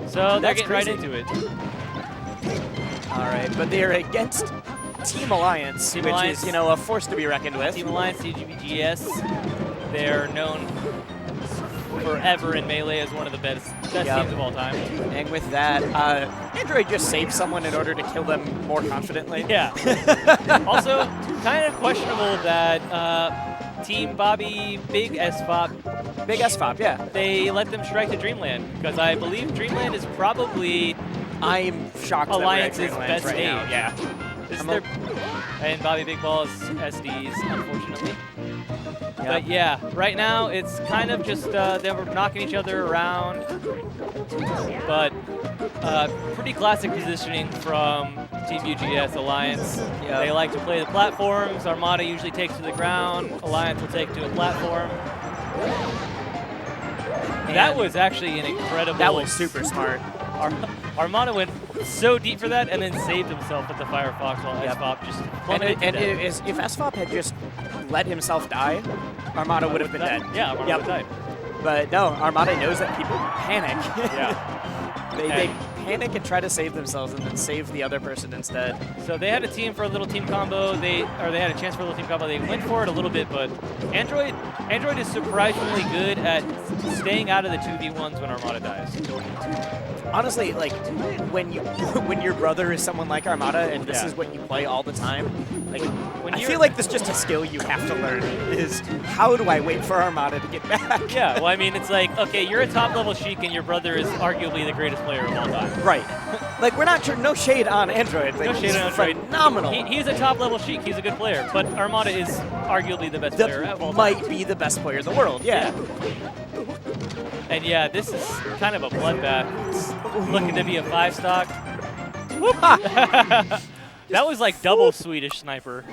So they're getting right into it. All right, but they're against Team Alliance, which is, you know, a force to be reckoned with. Team Alliance, TGBGS, they're known forever in Melee as one of the best teams of all time. And with that, Android just saved someone in order to kill them more confidently. Yeah. Also, kind of questionable that Team Bobby Big SFOP. Big SFOP, yeah. They let them strike to Dreamland, because I believe Dreamland is probably I'm shocked Alliance's best right stage. now. Yeah. This is their, and Bobby Big Ballz SDs, unfortunately. Yep. But yeah, right now it's kind of just they were knocking each other around, but pretty classic positioning from Team UGS Alliance. Yep. They like to play the platforms. Armada usually takes to the ground. Alliance will take to a platform. And that was actually an incredible. That was super smart. Armada went so deep for that and then saved himself with the Firefox while SFOP just plummeted to death. If SFOP had just let himself die, Armada would have been dead. Yeah, Armada would have died. But no, Armada knows that people panic. Yeah. They panic and try to save themselves and then save the other person instead. So they had a team for a little team combo. They had a chance for a little team combo. They went for it a little bit, but Android is surprisingly good at staying out of the 2v1s when Armada dies. Honestly, like when your brother is someone like Armada and this is what you play all the time, like I feel like there's just a skill you have to learn is how do I wait for Armada to get back? Yeah, well, I mean, it's like, okay, you're a top-level Sheik and your brother is arguably the greatest player of all time. Right. Like, we're not no shade on Android. Like, no shade on Android. Phenomenal. He's a top-level Sheik. He's a good player. But Armada is arguably the best player of all time. Might be the best player in the world, yeah. And yeah, this is kind of a bloodbath. It's looking to be a 5-stock. That was like double Swedish sniper.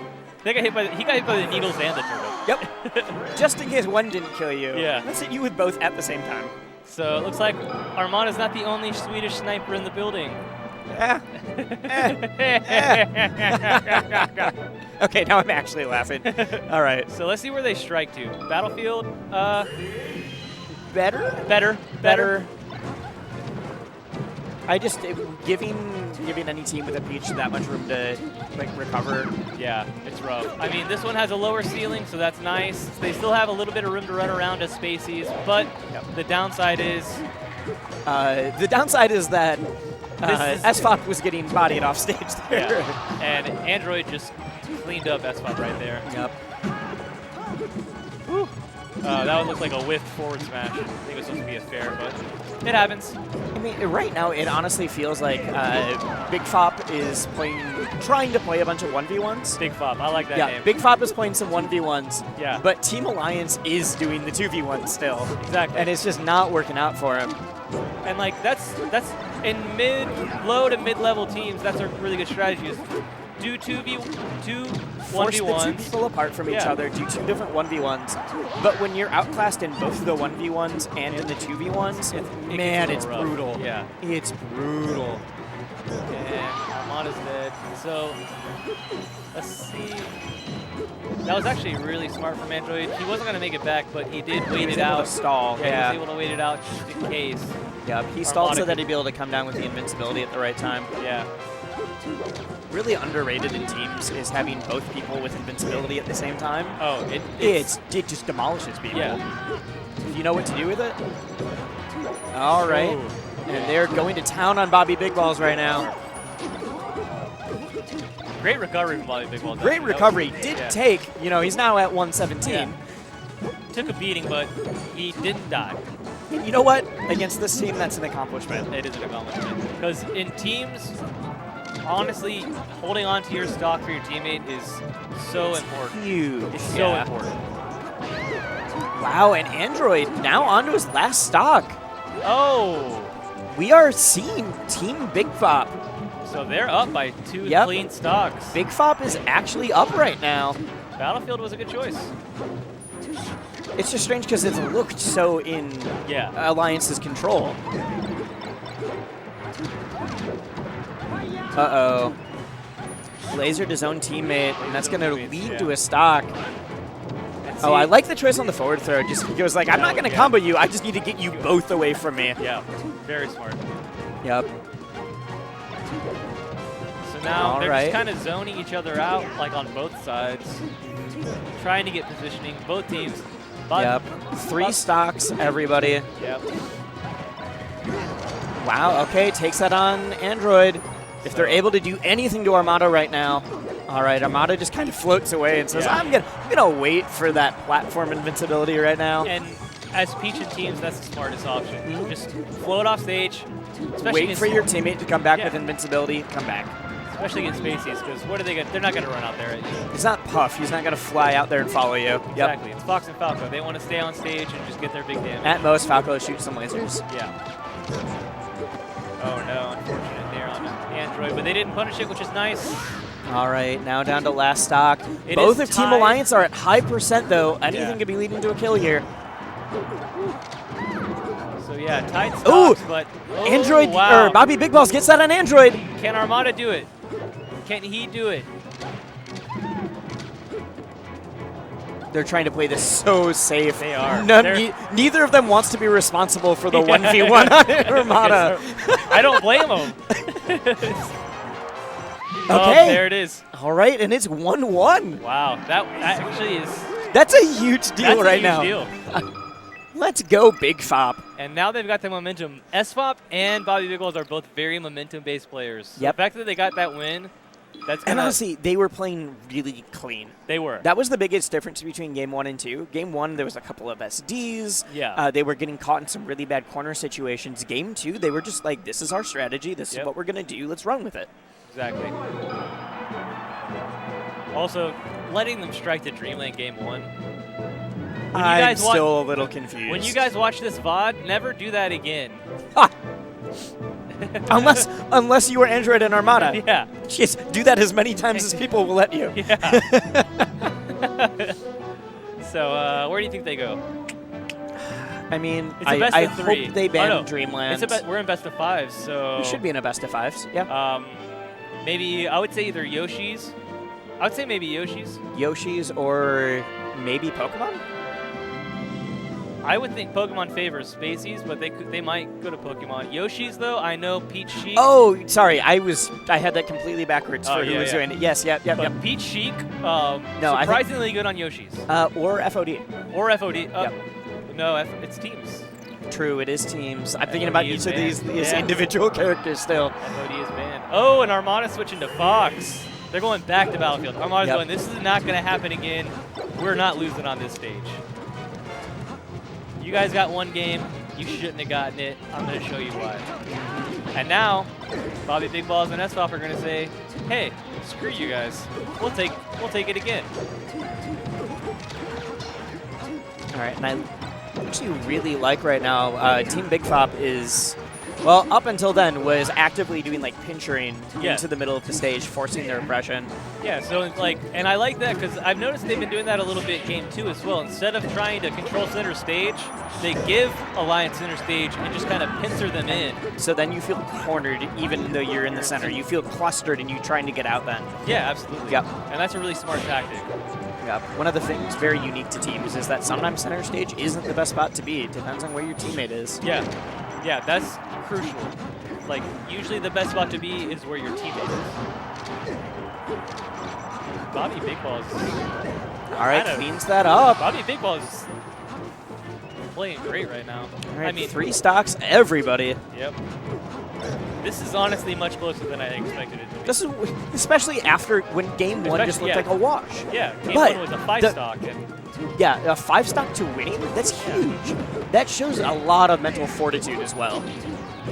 He got hit by the needles and the turtle. Yep. Just in case one didn't kill you. Yeah. Let's hit you with both at the same time. So it looks like Armada's not the only Swedish sniper in the building. Okay, now I'm actually laughing. All right. So let's see where they strike to. Battlefield. Better. I just giving any team with a peach that much room to like recover. Yeah, it's rough. I mean, this one has a lower ceiling, so that's nice. They still have a little bit of room to run around as spacies, but the downside is that SFOP was getting bodied off stage there. Yeah. And Android just cleaned up SFOP right there. Yep. Whew. That would look like a whiff forward smash. I think it was supposed to be a fair, but it happens. I mean, right now it honestly feels like Big FOP is trying to play a bunch of 1v1s. Big FOP, I like that name. Big FOP is playing some 1v1s. Yeah. But Team Alliance is doing the 2v1s still. Exactly. And it's just not working out for him. And like that's in low to mid-level teams. That's a really good strategy. Is do 1v1s. Force the two people apart from each other, do 2 different 1v1s. But when you're outclassed in both the 1v1s and in the 2v1s, it's brutal. Yeah. It's brutal. And Armada's dead. So let's see. That was actually really smart from Android. He wasn't going to make it back, but he did wait it out. Stall. Yeah, he was able to wait it out just in case. Yeah, he stalled so that he'd be able to come down with the invincibility at the right time. Yeah. Really underrated in teams is having both people with invincibility at the same time. Oh, it just demolishes people. Yeah. Do you know what to do with it? All right. Oh. And they're going to town on Bobby Big Ballz right now. Great recovery from Bobby Big Ballz. Great recovery. Did take, he's now at 117. Yeah. Took a beating, but he didn't die. You know what? Against this team, that's an accomplishment. It is an accomplishment. Because in teams, honestly, holding on to your stock for your teammate is so important. Huge. It's so important. Wow, and Android now onto his last stock. Oh. We are seeing Team Big FOP. So they're up by 2 clean stocks. Big FOP is actually up right now. Battlefield was a good choice. It's just strange because it looked so in Alliance's control. Uh-oh. Lasered his own teammate, and that's going to lead to a stock. And Oh, I like the choice on the forward throw. Just he goes like, I'm not going to combo you. I just need to get you both away from me. Yeah, very smart. Yep. So now they're just kind of zoning each other out, like on both sides, trying to get positioning. Both teams. Yep. 3 stocks, everybody. Yep. Wow, okay, takes that on Android. If they're able to do anything to Armada right now. All right, Armada just kind of floats away and says, I'm gonna wait for that platform invincibility right now. And as Peach and teams, that's the smartest option. Just float off stage. Wait for your teammate to come back with invincibility, come back. Especially against Spaceys, because what are they going to? They're not going to run out there at you. It's not Puff. He's not going to fly out there and follow you. Exactly. It's Fox and Falco. They want to stay on stage and just get their big damage. At most, Falco shoots some lasers. Yeah. Oh no, unfortunate there on Android, but they didn't punish it, which is nice. All right, now down to last stock. Both of Team Alliance are at high percent, though. Anything could be leading to a kill here. So yeah, tight stocks, but Android or Bobby Big Balls gets that on Android. Can Armada do it? Can he do it? They're trying to play this so safe. They are. Neither of them wants to be responsible for the 1v1 on Armada. I don't blame them. Okay. Oh, there it is. All right, and it's 1-1. Wow, that actually is. That's a huge deal right now. That's a huge deal. Let's go, Big FOP. And now they've got the momentum. SFOP and Bobby Big Balls are both very momentum-based players. So the fact that they got that win, that's gonna. And honestly, they were playing really clean. They were. That was the biggest difference between Game 1 and 2. Game 1, there was a couple of SDs. Yeah. They were getting caught in some really bad corner situations. Game 2, they were just like, this is our strategy. This is what we're going to do. Let's run with it. Exactly. Also, letting them strike the Dreamland Game 1. I'm still a little confused. When you guys watch this VOD, never do that again. Ah. unless you are Android and Armada. Yeah. Just do that as many times as people will let you. Yeah. So, where do you think they go? I mean, it's a best I of 3. hope they ban Dreamland. We're in best of 5, so... We should be in a best of 5s, yeah. Maybe, I would say either Yoshi's. I would say maybe Yoshi's. Yoshi's or maybe Pokemon? I would think Pokemon favors Spaceys, but they might go to Pokemon. Yoshi's, though, I know Peach Sheik. Oh, sorry, I had that completely backwards for who was doing it. Yes, yep. Peach Sheik, surprisingly good on Yoshi's. Or FOD. Or FOD. No, it's teams. True, it is teams. I'm thinking about each of these individual characters still. FOD is banned. Oh, and Armada switching to Fox. They're going back to Battlefield. Armada's going, this is not going to happen again. We're not losing on this stage. You guys got one game. You shouldn't have gotten it. I'm going to show you why. And now, Bobby Big Balls and SFOP are going to say, hey, screw you guys. We'll take it again. All right, and I actually really like right now, Team Big FOP is, well, up until then, was actively doing like pinchering into the middle of the stage, forcing their aggression. Yeah, so like, and I like that because I've noticed they've been doing that a little bit Game 2 as well. Instead of trying to control center stage, they give Alliance center stage and just kind of pincer them in. So then you feel cornered even though you're in the center. You feel clustered and you're trying to get out then. Yeah, absolutely. Yep. And that's a really smart tactic. Yep. One of the things very unique to teams is that sometimes center stage isn't the best spot to be. It depends on where your teammate is. Yeah. Yeah, that's crucial. Like, usually the best spot to be is where your teammate is. Bobby Big Balls. All right, cleans that up. Bobby Big Balls is playing great right now. All right, I mean, 3 stocks, everybody. Yep. This is honestly much closer than I expected it to be. This is especially after when Game 1 just looked like a wash. Yeah, Game 1 was a 5-stock. Yeah, a 5-stock to winning, that's huge. That shows a lot of mental fortitude as well.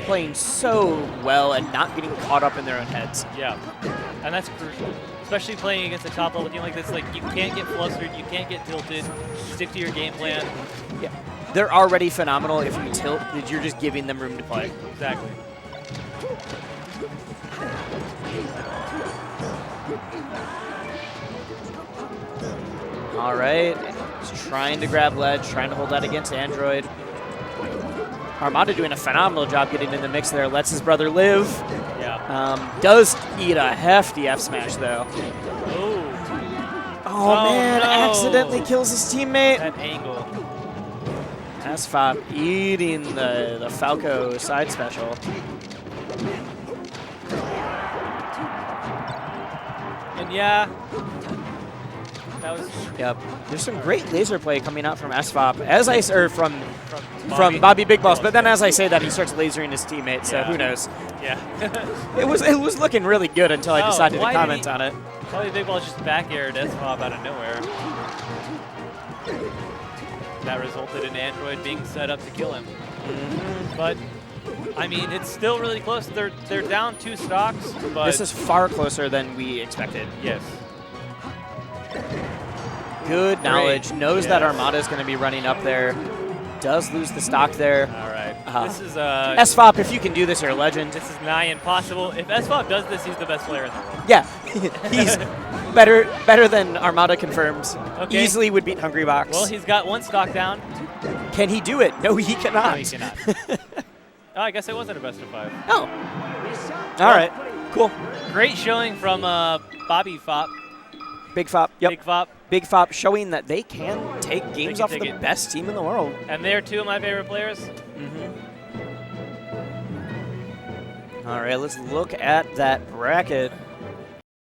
Playing so well and not getting caught up in their own heads. Yeah, and that's crucial. Especially playing against a top-level team like this. Like, you can't get flustered, you can't get tilted. Stick to your game plan. Yeah, they're already phenomenal. If you tilt, you're just giving them room to play. Exactly. All right, he's trying to grab ledge, trying to hold that against Android. Armada doing a phenomenal job getting in the mix there, lets his brother live. Yeah. Does eat a hefty F smash though. Oh, man, no. accidentally kills his teammate. That angle. SFOP eating the Falco side special. And yeah, that was Yep. There's some great laser play coming out from SFOP as I or from Bobby. Bobby Big Balls. But then as I say that, he starts lasering his teammate. So Yeah. who knows? Yeah. It was looking really good until I decided to why did comment he- on it. Probably Big Ball's just back aired SFOP out of nowhere. That resulted in Android being set up to kill him. But I mean, it's still really close. They're down 2 stocks, but This is far closer than we expected. yes. Good knowledge. Knows that Yes. Armada is going to be running up there. Does lose the stock there. All right. This is SFOP, if you can do this, you're a legend. this is nigh impossible. If SFOP does this, he's the best player in the world. Yeah, he's better than Armada confirms. Okay. Easily would beat Hungry Box. Well, he's got 1 stock down. Can he do it? No, he cannot. No, he cannot. Oh, I guess it wasn't a best of 5. Oh. All right. Cool. Great showing from Bobby Fop. Big Fop. Yep. Big Fop. Big Fop showing that they can take games can off of take the it. best team in the world. And they're 2 of my favorite players. All right, let's look at that bracket.